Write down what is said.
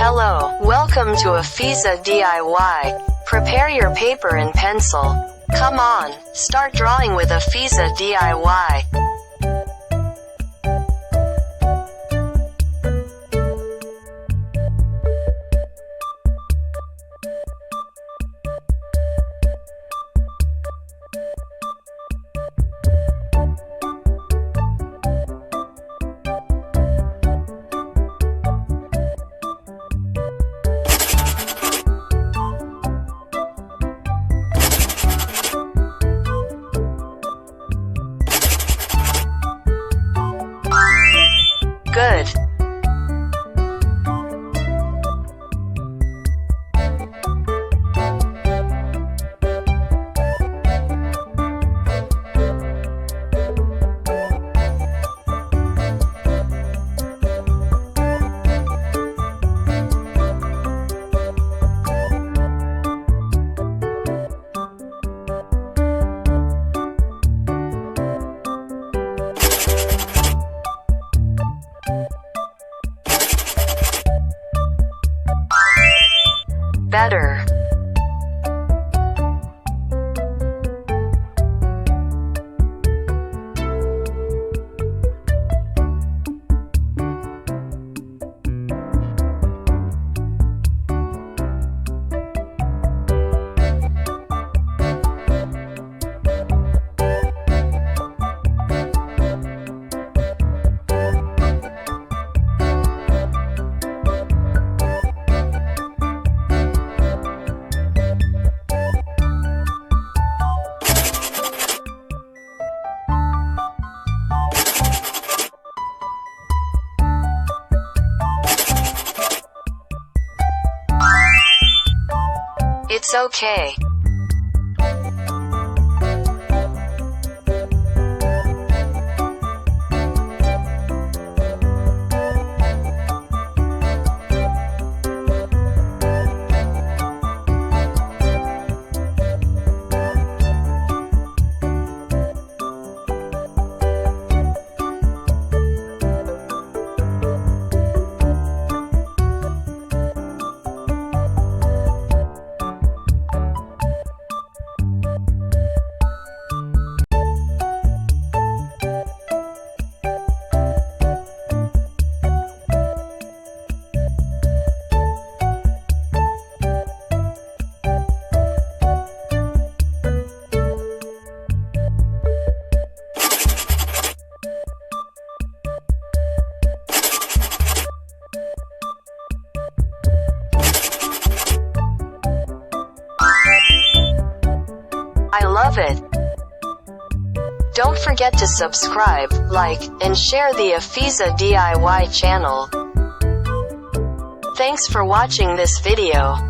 Hello, welcome to Afizah DIY. Prepare your paper and pencil. Come on, start drawing with Afizah DIY. Good. Better. It's okay. I love it. Don't forget to subscribe, like, and share the Afizah DIY channel. Thanks for watching this video.